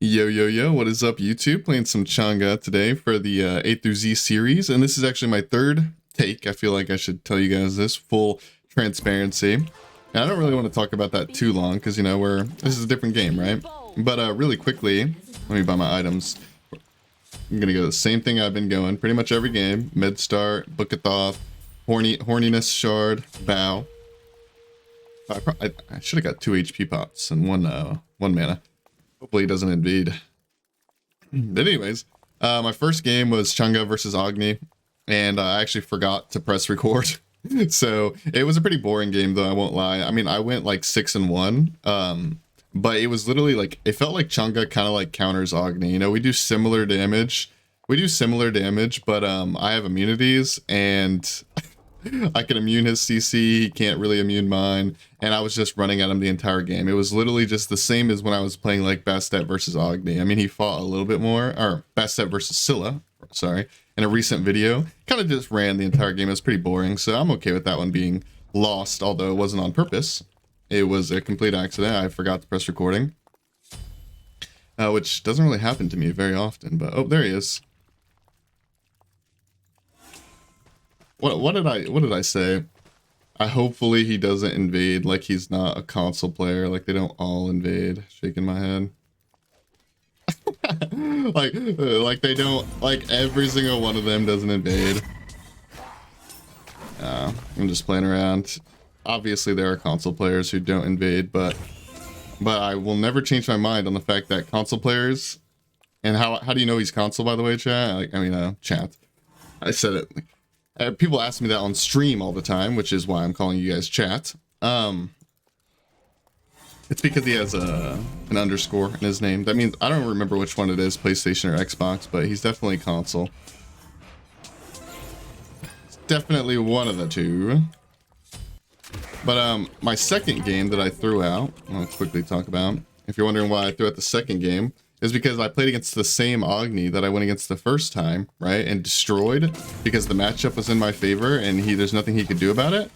Yo, yo, yo, what is up, YouTube? Playing some Chang'e today for the A through Z series, and this is actually my third take. I feel like I should tell you guys this, full transparency. And I don't really want to talk about that too long, because, you know, this is a different game, right? But really quickly, let me buy my items. I'm going to go the same thing I've been going pretty much every game. Med Start, Book of Thoth, Horniness Shard, Bow. I should have got 2 HP pots and one mana. Hopefully he doesn't invade. But anyways, my first game was Chang'e versus Agni, and I actually forgot to press record. So it was a pretty boring game, though, I won't lie. I mean, I went like 6-1, but it was literally like, it felt like Chang'e kind of like counters Agni. You know, we do similar damage. But I have immunities, and I can immune his CC, he can't really immune mine, and I was just running at him the entire game. It was literally just the same as when I was playing like Bastet versus Agni. I mean, he fought a little bit more, or Bastet versus Scylla, sorry, in a recent video. Kind of just ran the entire game. It was pretty boring, so I'm okay with that one being lost, although it wasn't on purpose. It was a complete accident. I forgot to press recording, which doesn't really happen to me very often, but oh, there he is. What did I say? Hopefully he doesn't invade, like he's not a console player, like they don't all invade. Shaking my head. like they don't, like every single one of them doesn't invade. I'm just playing around. Obviously there are console players who don't invade, but I will never change my mind on the fact that console players, and how do you know he's console, by the way, chat? Chat. I said it. People ask me that on stream all the time, which is why I'm calling you guys chat. It's because he has an underscore in his name. That means, I don't remember which one it is, PlayStation or Xbox, but he's definitely console. It's definitely one of the two. But my second game that I threw out, I'll quickly talk about. If you're wondering why I threw out the second game, is because I played against the same Agni that I went against the first time, right? And destroyed, because the matchup was in my favor and there's nothing he could do about it.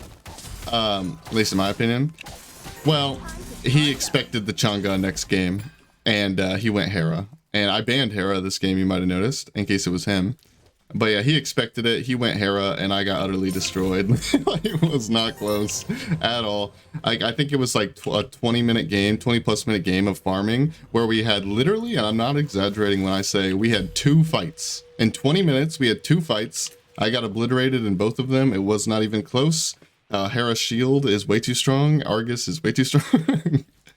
At least in my opinion. Well, he expected the Chang'e next game, and he went Hera. And I banned Hera this game, you might have noticed, in case it was him. But yeah, he expected it, he went Hera, and I got utterly destroyed. It was not close at all. I think it was like a 20-minute game, 20-plus minute game of farming, where we had literally, and I'm not exaggerating when I say, we had 2 fights. In 20 minutes, we had 2 fights. I got obliterated in both of them. It was not even close. Hera's shield is way too strong. Argus is way too strong.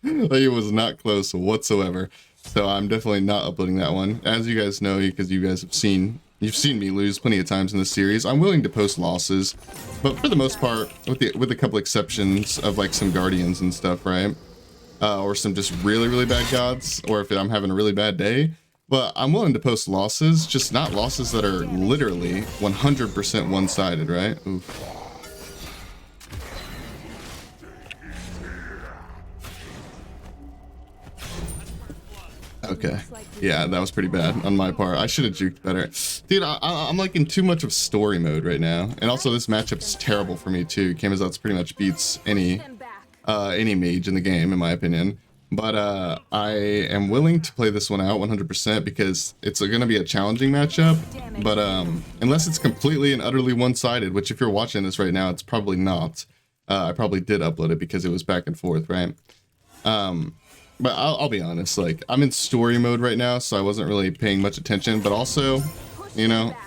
Like, it was not close whatsoever. So I'm definitely not uploading that one. As you guys know, because you guys have seen... You've seen me lose plenty of times in this series. I'm willing to post losses, but for the most part, with a couple exceptions of like some guardians and stuff, right? Or some just really bad gods, or if I'm having a really bad day. But I'm willing to post losses, just not losses that are literally 100% one-sided, right? Oof. Okay. Yeah, that was pretty bad on my part. I should have juked better. Dude, I'm like in too much of story mode right now. And also this matchup's terrible for me too. Camazotz pretty much beats any mage in the game, in my opinion. But I am willing to play this one out 100% because it's going to be a challenging matchup. But unless it's completely and utterly one-sided, which if you're watching this right now, it's probably not. I probably did upload it because it was back and forth, right? But I'll be honest, like, I'm in story mode right now, so I wasn't really paying much attention, but also, you know,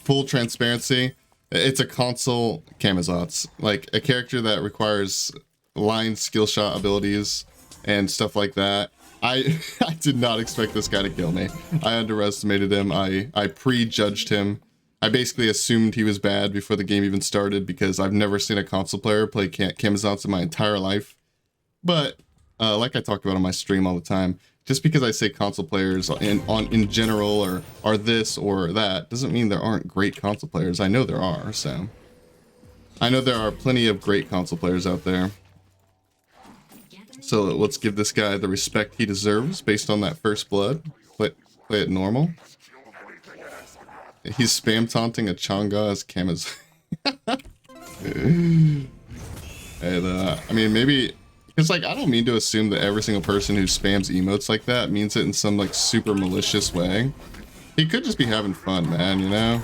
full transparency, it's a console Camazotz, like, a character that requires line skill shot abilities and stuff like that. I did not expect this guy to kill me. I underestimated him, I prejudged him. I basically assumed he was bad before the game even started because I've never seen a console player play Camazotz in my entire life. But like I talk about on my stream all the time, just because I say console players in general or are this or that doesn't mean there aren't great console players. I know there are, so I know there are plenty of great console players out there. So let's give this guy the respect he deserves based on that first blood. Play it normal. He's spam taunting a Chang'e as Camazotz. And I mean, maybe It's like, I don't mean to assume that every single person who spams emotes like that means it in some like super malicious way. He could just be having fun, man, you know?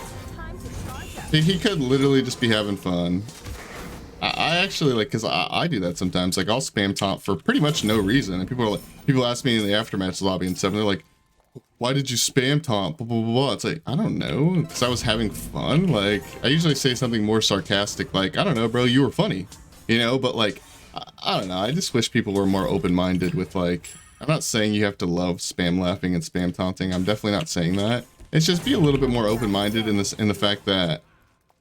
He could literally just be having fun. I actually like, cause I do that sometimes. Like I'll spam taunt for pretty much no reason. And people are like, people ask me in the aftermatch lobby and stuff, and they're like, why did you spam taunt? Blah, blah, blah, blah. It's like, I don't know. Cause I was having fun. Like I usually say something more sarcastic, like, I don't know, bro, you were funny, you know? But like, I don't know. I just wish people were more open-minded with like, I'm not saying you have to love spam laughing and spam taunting. I'm definitely not saying that. It's just be a little bit more open-minded in this, in the fact that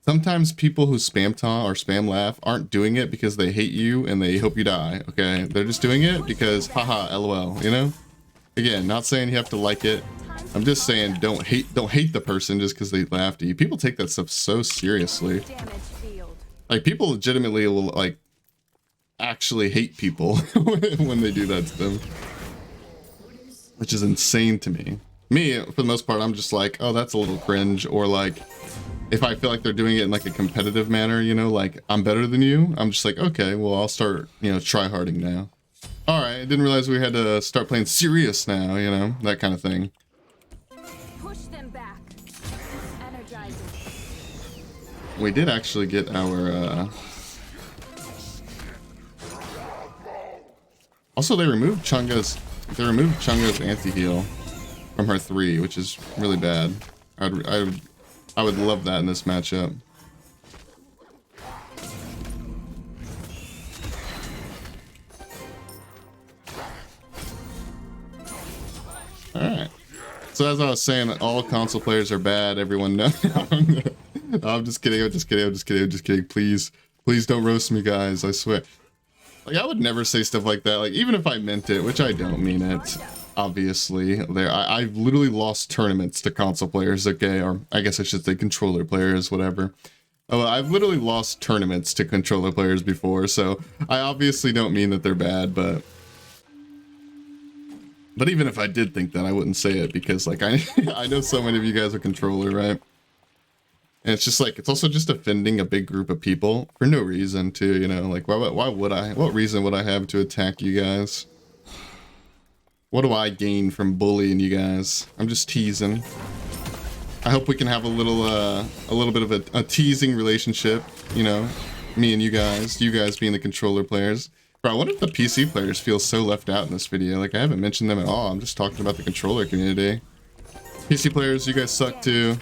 sometimes people who spam taunt or spam laugh aren't doing it because they hate you and they hope you die, okay? They're just doing it because, haha, lol, you know? Again, not saying you have to like it. I'm just saying don't hate the person just because they laughed at you. People take that stuff so seriously. Like, people legitimately will, like, actually hate people when they do that to them. Which is insane to me. Me, for the most part, I'm just like, oh, that's a little cringe, or like, if I feel like they're doing it in like a competitive manner, you know, like I'm better than you, I'm just like, okay, well, I'll start, you know, try-harding now. All right, I didn't realize we had to start playing serious now, you know, that kind of thing. Push them back. Energizing. We did actually get our, also, they removed Chang'e's anti-heal from her 3, which is really bad. I would love that in this matchup. Alright. So as I was saying, all console players are bad, everyone knows. No, I'm just kidding. Please don't roast me, guys, I swear. Like, I would never say stuff like that, like, even if I meant it, which I don't mean it. Obviously, I've literally lost tournaments to console players, okay, or I guess I should say controller players, whatever. Oh, I've literally lost tournaments to controller players before, so I obviously don't mean that they're bad, but even if I did think that, I wouldn't say it, because like I know so many of you guys are controller, right? And it's just like, it's also just offending a big group of people for no reason too, you know, like why would I, what reason would I have to attack you guys? What do I gain from bullying you guys? I'm just teasing. I hope we can have a little bit of a teasing relationship, you know, me and you guys being the controller players. Bro, I wonder if the PC players feel so left out in this video. Like, I haven't mentioned them at all. I'm just talking about the controller community. PC players, you guys suck too.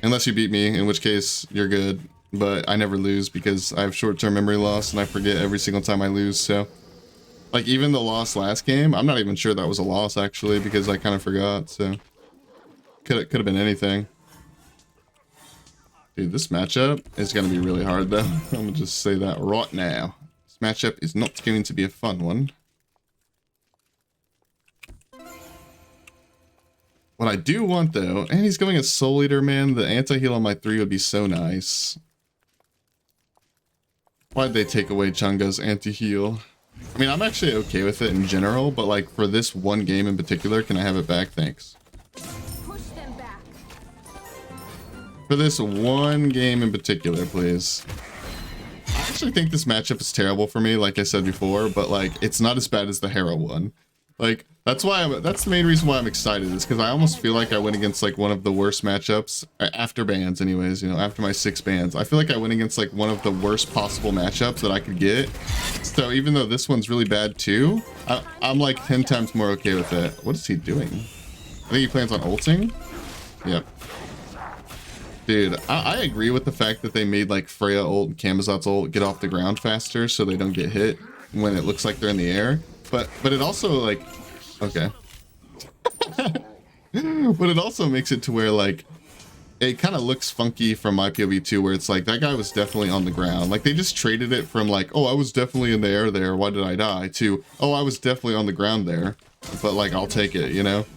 Unless you beat me, in which case you're good. But I never lose because I have short-term memory loss and I forget every single time I lose, so. Like, even the loss last game, I'm not even sure that was a loss, actually, because I kind of forgot, so. Could have been anything. Dude, this matchup is going to be really hard, though. I'm going to just say that right now. This matchup is not going to be a fun one. What I do want, though, and he's going as Soul Eater, man. The anti-heal on my 3 would be so nice. Why'd they take away Chang'e's anti-heal? I mean, I'm actually okay with it in general, but like for this one game in particular, can I have it back? Thanks. Push them back. For this one game in particular, please. I actually think this matchup is terrible for me, like I said before, but like it's not as bad as the Hera one. Like that's the main reason why I'm excited, is because I almost feel like I went against like one of the worst matchups after bans, anyways. You know, after my 6 bans, I feel like I went against like one of the worst possible matchups that I could get. So even though this one's really bad too, I'm like 10 times more okay with it. What is he doing? I think he plans on ulting. Yep. Dude, I agree with the fact that they made like Freya ult and Camazot's ult get off the ground faster so they don't get hit when it looks like they're in the air. But it also like, okay. But it also makes it to where like, it kind of looks funky from my POV too, where it's like, that guy was definitely on the ground. Like they just traded it from like, oh, I was definitely in the air there, why did I die? To, oh, I was definitely on the ground there, but like, I'll take it, you know?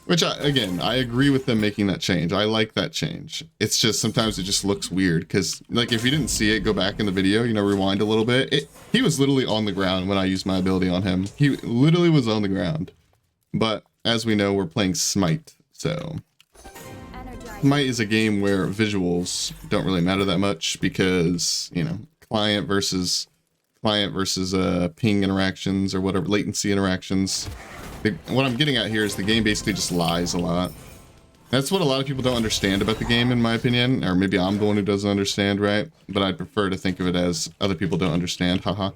Which, again, I agree with them making that change. I like that change. It's just, sometimes it just looks weird, because, like, if you didn't see it, go back in the video, you know, rewind a little bit. He was literally on the ground when I used my ability on him. He literally was on the ground. But, as we know, we're playing Smite, so... Smite is a game where visuals don't really matter that much, because, you know, client versus client versus ping interactions or whatever, latency interactions. What I'm getting at here is the game basically just lies a lot. That's what a lot of people don't understand about the game, in my opinion. Or maybe I'm the one who doesn't understand, right? But I'd prefer to think of it as other people don't understand. Haha.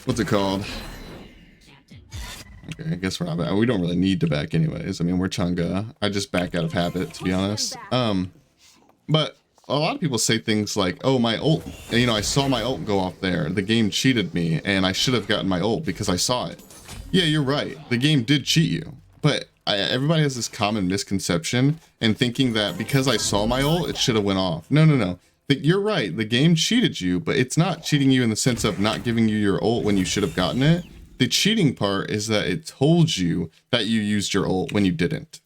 What's it called? Okay, I guess we're not back. We don't really need to back anyways. I mean, we're Chang'e. I just back out of habit, to be honest. But a lot of people say things like, oh, my ult, you know, I saw my ult go off there. The game cheated me, and I should have gotten my ult because I saw it. Yeah, you're right. The game did cheat you. But everybody has this common misconception and thinking that because I saw my ult, it should have went off. No, no, no. You're right. The game cheated you, but it's not cheating you in the sense of not giving you your ult when you should have gotten it. The cheating part is that it told you that you used your ult when you didn't.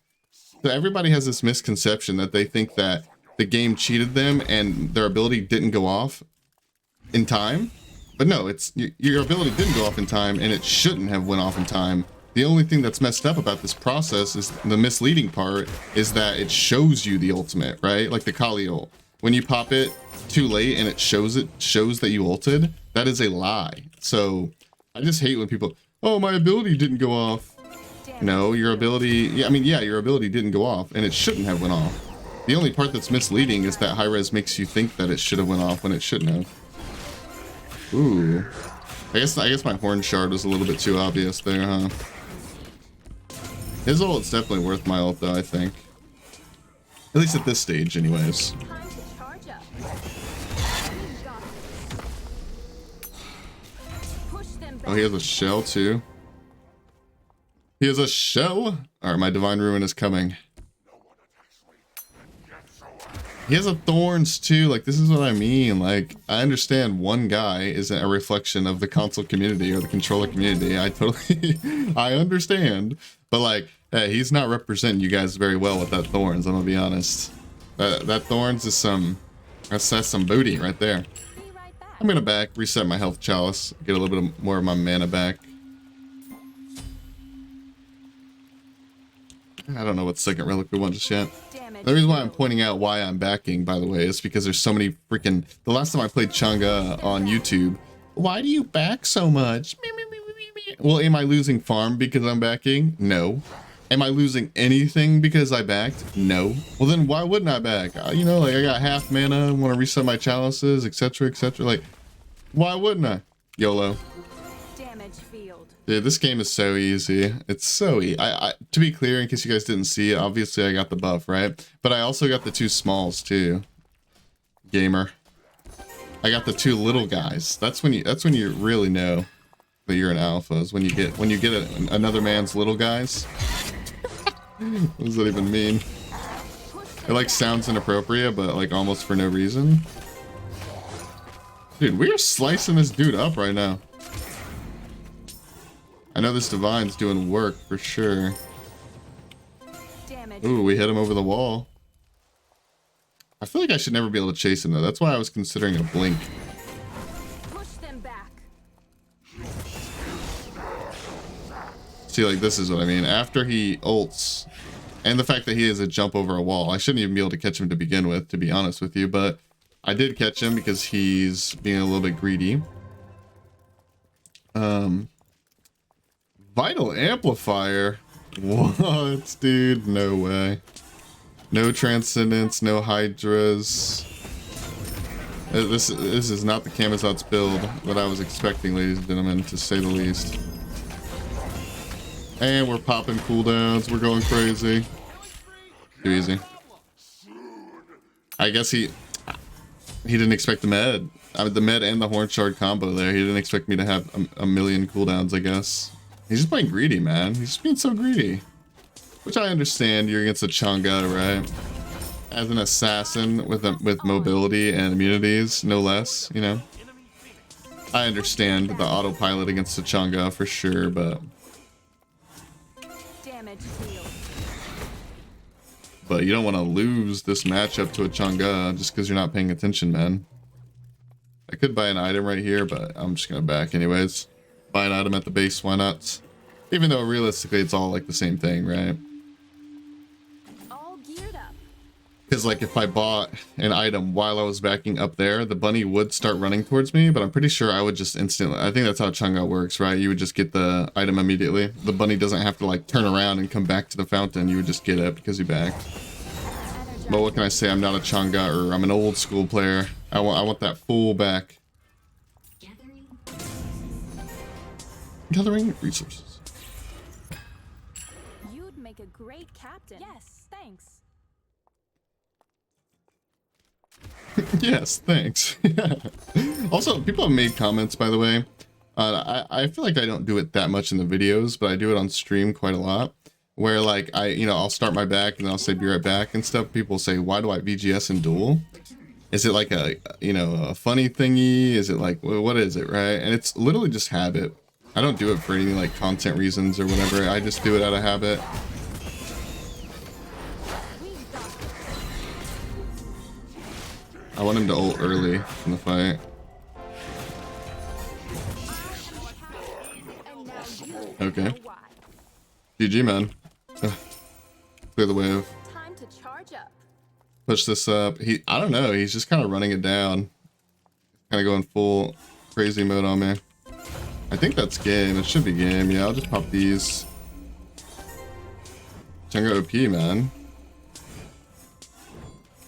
So everybody has this misconception that they think that the game cheated them and their ability didn't go off in time. But no, it's your ability didn't go off in time, and it shouldn't have went off in time. The only thing that's messed up about this process is the misleading part is that it shows you the ultimate, right? Like the Kali ult. When you pop it too late and it shows that you ulted, that is a lie. So I just hate when people, oh, my ability didn't go off. No, your ability, yeah, I mean, yeah, your ability didn't go off, and it shouldn't have went off. The only part that's misleading is that high res makes you think that it should have went off when it shouldn't have. Ooh. I guess my horn shard was a little bit too obvious there, huh? His ult's definitely worth my ult though, I think. At least at this stage, anyways. Oh, he has a shell too. He has a shell? Alright, my Divine Ruin is coming. He has a thorns too. Like, this is what I mean. Like, I understand one guy isn't a reflection of the console community or the controller community. I totally, I understand. But like, hey, he's not representing you guys very well with that thorns. I'm gonna be honest. That thorns is that's some booty right there. I'm gonna reset my health chalice, get a little bit more of my mana back. I don't know what second relic we want just yet. The reason why I'm pointing out why I'm backing, by the way, is because there's so many freaking... The last time I played Chang'e on YouTube, why do you back so much? Well, am I losing farm because I'm backing? No. Am I losing anything because I backed? No. Well, then why wouldn't I back? You know, like I got half mana, I want to reset my chalices, etc., etc. Like, why wouldn't I? YOLO. Dude, this game is so easy. It's so easy. To be clear, in case you guys didn't see it, obviously I got the buff, right? But I also got the 2 smalls too. Gamer. I got the 2 little guys. That's when you really know that you're an alpha. Is when you get another man's little guys. What does that even mean? It like sounds inappropriate, but like almost for no reason. Dude, we're slicing this dude up right now. I know this Divine's doing work for sure. Ooh, we hit him over the wall. I feel like I should never be able to chase him though. That's why I was considering a blink. Push them back. See, like this is what I mean. After he ults, and the fact that he has a jump over a wall, I shouldn't even be able to catch him to begin with, to be honest with you. But I did catch him because he's being a little bit greedy. Vital Amplifier? What, dude? No way. No Transcendence, no Hydras. This is not the Camazot's build that I was expecting, ladies and gentlemen, to say the least. And we're popping cooldowns. We're going crazy. Too easy. I guess he didn't expect the med. I mean, the med and the horn shard combo there. He didn't expect me to have a million cooldowns, I guess. He's just playing greedy, man. He's just being so greedy. Which I understand. You're against a Chang'e, right? As an assassin with mobility and immunities, no less, you know. I understand the autopilot against the Chang'e for sure, but... But you don't want to lose this matchup to a Chang'e just because you're not paying attention, man. I could buy an item right here, but I'm just going to back anyways. Buy an item at the base, why not? Even though realistically it's all like the same thing, right? All geared up. Because like if I bought an item while I was backing up there, the bunny would start running towards me, but I'm pretty sure I would just instantly, I think that's how Chang'e works, right? You would just get the item immediately. The bunny doesn't have to like turn around and come back to the fountain. You would just get it because you backed. But what can I say? I'm not a Chang'e, or I'm an old school player. I want that full back. Gathering resources. You'd make a great captain. Yes, thanks. Yes, thanks. Also, people have made comments, by the way. I feel like I don't do it that much in the videos, but I do it on stream quite a lot. Where like I'll start my back and then I'll say be right back and stuff. People say, why do I VGS in Duel? Is it like a a funny thingy? Is it like, what is it, right? And it's literally just habit. I don't do it for any like content reasons or whatever. I just do it out of habit. I want him to ult early in the fight. Okay. GG, man. Clear the wave. Time to charge up. Push this up. I don't know. He's just kind of running it down. Kind of going full crazy mode on me. I think that's game. It should be game. Yeah, I'll just pop these. Chang'e OP, man.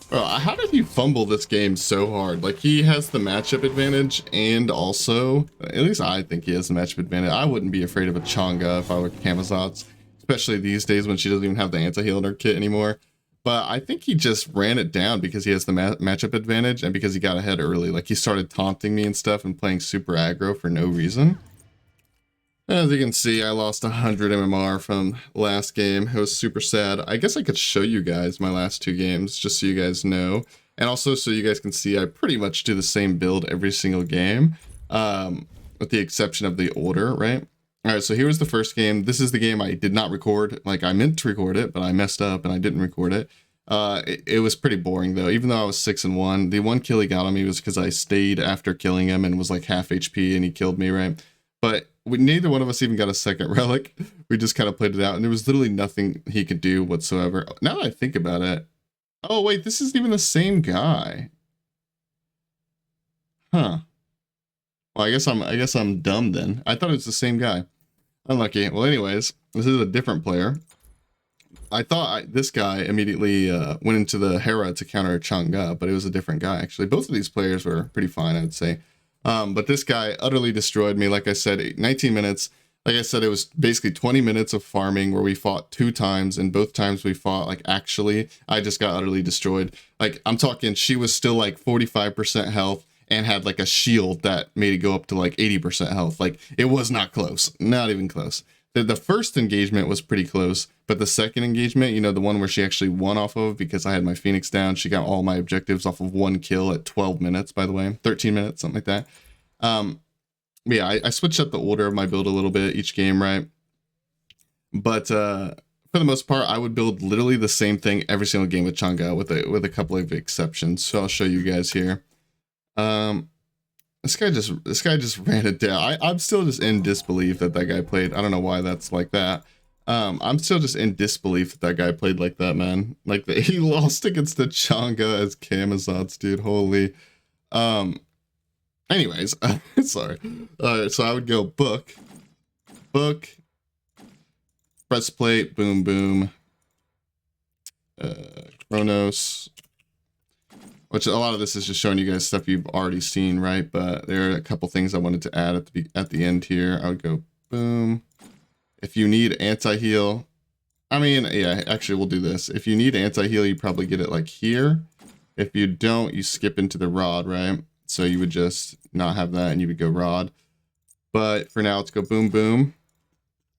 Bro, how did he fumble this game so hard? Like, he has the matchup advantage, and also, at least I think he has the matchup advantage. I wouldn't be afraid of a Chang'e if I were Camazotz, especially these days when she doesn't even have the anti-heal in her kit anymore. But I think he just ran it down because he has the matchup advantage and because he got ahead early. Like, he started taunting me and stuff and playing super aggro for no reason. As you can see, I lost 100 MMR from last game. It was super sad. I guess I could show you guys my last 2 games just so you guys know. And also so you guys can see I pretty much do the same build every single game. With the exception of the order, right? Alright, so here was the first game. This is the game I did not record. Like, I meant to record it, but I messed up and I didn't record it. It was pretty boring though. Even though I was 6-1, the one kill he got on me was because I stayed after killing him and was like half HP and he killed me, right? But neither one of us even got a second relic. We just kind of played it out and there was literally nothing he could do whatsoever. Now that I think about it, oh wait, this isn't even the same guy. Huh. Well, I guess I'm dumb then. I thought it was the same guy. Unlucky. Well, anyways, this is a different player. I thought this guy immediately went into the Hera to counter Chang'e, but it was a different guy actually. Both of these players were pretty fine, I'd say. But this guy utterly destroyed me. Like I said, 19 minutes. Like I said, it was basically 20 minutes of farming where we fought 2 times, and both times we fought, like, actually, I just got utterly destroyed. Like, I'm talking, she was still like 45% health and had like a shield that made it go up to like 80% health. Like, it was not close, not even close. The first engagement was pretty close, but the second engagement, you know, the one where she actually won off of because I had my Phoenix down, she got all my objectives off of 1 kill at 12 minutes, by the way, 13 minutes, something like that. Yeah, I switched up the order of my build a little bit each game, right? But for the most part, I would build literally the same thing every single game with Chang'e, with a couple of exceptions. So I'll show you guys here. This guy just ran it down. I'm still just in disbelief that guy played. I don't know why that's like that. I'm still just in disbelief that guy played like that, man. Like, he lost against the Chang'e as Camazotz, dude. Holy. Anyways, sorry. Alright, so I would go book, breastplate, boom, boom, Chronos, which a lot of this is just showing you guys stuff you've already seen, right? But there are a couple things I wanted to add at the end here. I would go boom. If you need anti-heal, I mean, yeah, actually we'll do this. If you need anti-heal, you probably get it like here. If you don't, you skip into the rod, right? So you would just not have that and you would go rod. But for now, let's go boom, boom.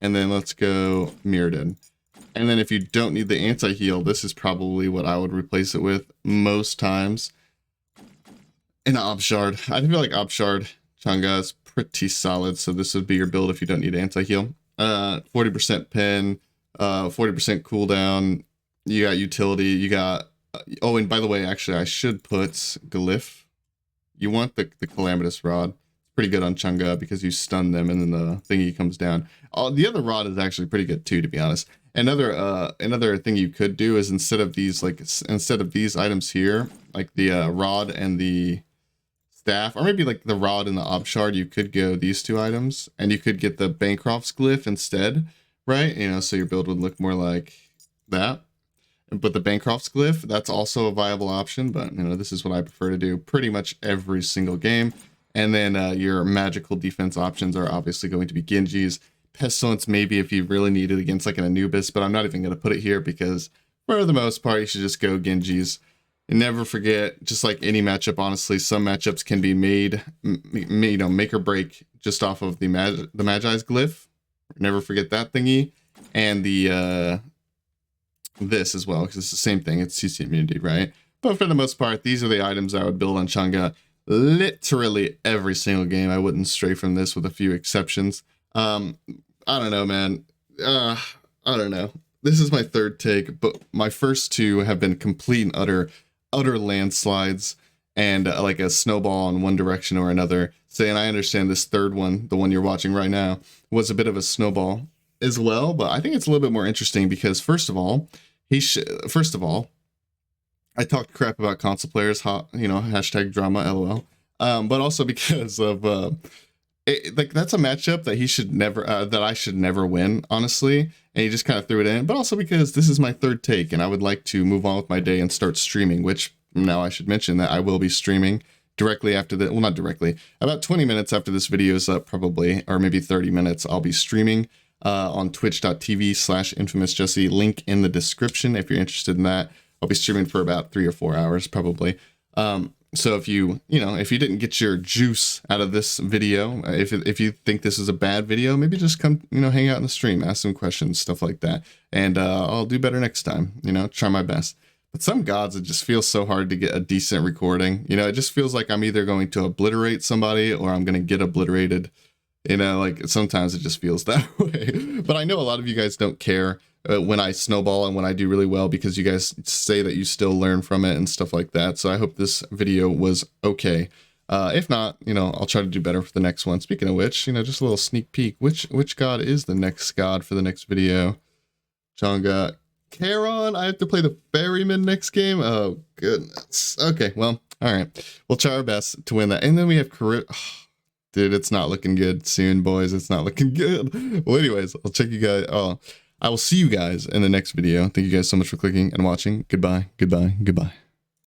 And then let's go Mirrodin. And then if you don't need the anti-heal, this is probably what I would replace it with most times. An Obshard. I feel like Obshard Chang'e is pretty solid. So this would be your build if you don't need anti-heal. 40% pen, 40% cooldown. You got utility. You got... oh, and by the way, actually, I should put Glyph. You want the Calamitous Rod. pretty good on Chang'e because you stun them and then the thingy comes down. The other rod is actually pretty good too, to be honest. Another thing you could do is instead of these items here, like the rod and the staff, or maybe like the rod and the ob shard, you could go these two items and you could get the Bancroft's glyph instead, right? You know, so your build would look more like that. But the Bancroft's glyph, that's also a viable option, but you know, this is what I prefer to do pretty much every single game. And then your magical defense options are obviously going to be Genji's. Pestilence maybe if you really need it against like an Anubis, but I'm not even going to put it here because for the most part you should just go Genji's. And never forget, just like any matchup, honestly, some matchups can be made, you know, make or break just off of the Magi's glyph. Never forget that thingy. And the this as well, because it's the same thing. It's CC immunity, right? But for the most part, these are the items I would build on Chang'e. Literally every single game. I wouldn't stray from this with a few exceptions. I don't know, man. I don't know. This is my third take, but my first two have been complete and utter landslides and like a snowball in one direction or another. Saying I understand this third one, the one you're watching right now, was a bit of a snowball as well, but I think it's a little bit more interesting because first of all, I talked crap about console players, you know, hashtag drama, lol. But also because of like that's a matchup that he should never, that I should never win, honestly. And he just kind of threw it in. But also because this is my third take, and I would like to move on with my day and start streaming. Which now I should mention that I will be streaming directly after the, well, not directly, about 20 minutes after this video is up, probably, or maybe 30 minutes. I'll be streaming on twitch.tv/InfamousJesse. Link in the description if you're interested in that. I'll be streaming for about 3 or 4 hours, probably. So if you didn't get your juice out of this video, if you think this is a bad video, maybe just come, hang out in the stream, ask some questions, stuff like that. And I'll do better next time, try my best. But some gods, it just feels so hard to get a decent recording. It just feels like I'm either going to obliterate somebody or I'm going to get obliterated. Like sometimes it just feels that way. But I know a lot of you guys don't care when I snowball and when I do really well because you guys say that you still learn from it and stuff like that. So I hope this video was okay. If not, I'll try to do better for the next one. Speaking of which, just a little sneak peek. Which god is the next god for the next video? Chang'e. Charon, I have to play the ferryman next game. Oh goodness. Okay, well, all right. We'll try our best to win that. And then we have dude, it's not looking good soon, boys. It's not looking good. Well, anyways, I'll check you guys. I will see you guys in the next video. Thank you guys so much for clicking and watching. Goodbye, goodbye, goodbye.